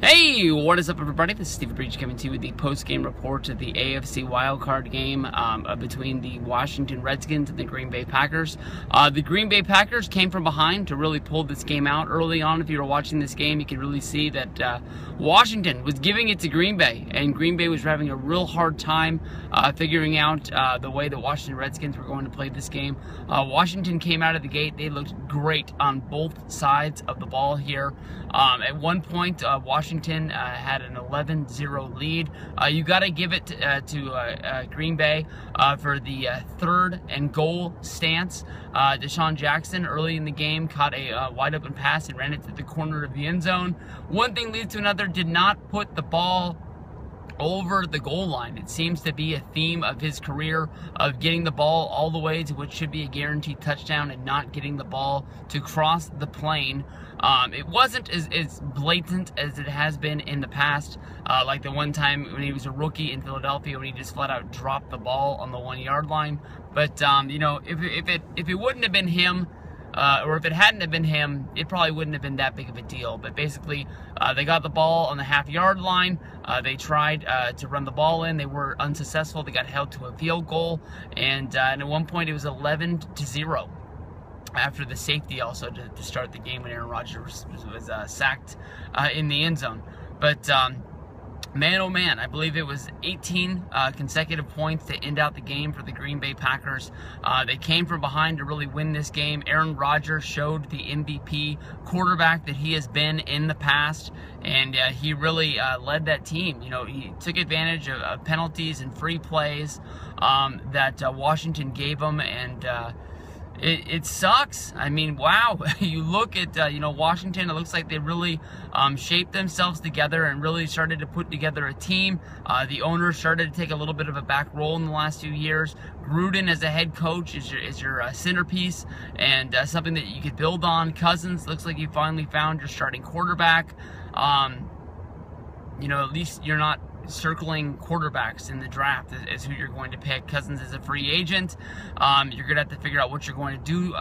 Hey, what is up, everybody? This is Steve Breach coming to you with the post-game report of the AFC wildcard game between the Washington Redskins and the Green Bay Packers. The Green Bay Packers came from behind to really pull this game out early on. If you were watching this game, you could really see that Washington was giving it to Green Bay, and Green Bay was having a real hard time figuring out the way the Washington Redskins were going to play this game. Washington came out of the gate. They looked great on both sides of the ball here. At one point, Washington had an 11-0 lead. You got to give it to Green Bay for the third and goal stance. Deshaun Jackson early in the game caught a wide open pass and ran it to the corner of the end zone. One thing leads to another. Did not put the ball over the goal line. It seems to be a theme of his career of getting the ball all the way to what should be a guaranteed touchdown and not getting the ball to cross the plane. It wasn't as blatant as it has been in the past, like the one time when he was a rookie in Philadelphia when he just flat out dropped the ball on the 1-yard line. But you know, if it wouldn't have been him, or if it hadn't have been him, it probably wouldn't have been that big of a deal. But basically, they got the ball on the half-yard line. They tried to run the ball in. They were unsuccessful. They got held to a field goal. And at one point, it was 11-0 after the safety also to start the game when Aaron Rodgers was sacked in the end zone. But man, oh man, I believe it was 18 consecutive points to end out the game for the Green Bay Packers. They came from behind to really win this game. Aaron Rodgers showed the MVP quarterback that he has been in the past, and he really led that team. You know, he took advantage of penalties and free plays that Washington gave him, and it sucks. I mean, wow. You look at, you know, Washington, it looks like they really shaped themselves together and really started to put together a team. The owner started to take a little bit of a back role in the last few years. Gruden as a head coach is your centerpiece and something that you could build on. Cousins, looks like you finally found your starting quarterback. You know, at least you're not circling quarterbacks in the draft as who you're going to pick. Cousins is a free agent. You're going to have to figure out what you're going to do.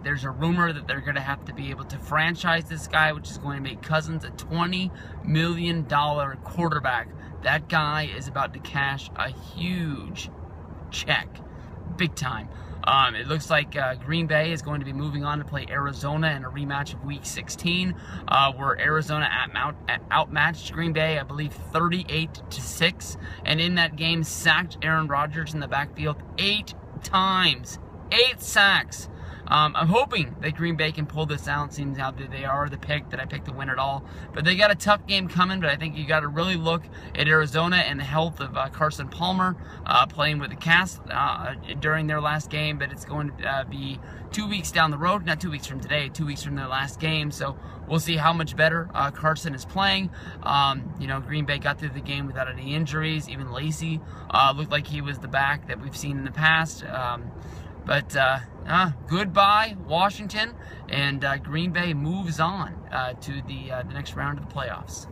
There's a rumor that they're going to have to be able to franchise this guy, which is going to make Cousins a $20 million quarterback. That guy is about to cash a huge check. Big time. It looks like Green Bay is going to be moving on to play Arizona in a rematch of Week 16, where Arizona outmatched Green Bay, I believe, 38-6, and in that game sacked Aaron Rodgers in the backfield 8 times. 8 sacks. I'm hoping that Green Bay can pull this out. Seems how they are the pick that I picked to win it all. But they got a tough game coming, but I think you got to really look at Arizona and the health of Carson Palmer playing with the cast during their last game. But it's going to be 2 weeks down the road, not 2 weeks from today, 2 weeks from their last game. So we'll see how much better Carson is playing. You know, Green Bay got through the game without any injuries. Even Lacey looked like he was the back that we've seen in the past. But goodbye, Washington, and Green Bay moves on to the next round of the playoffs.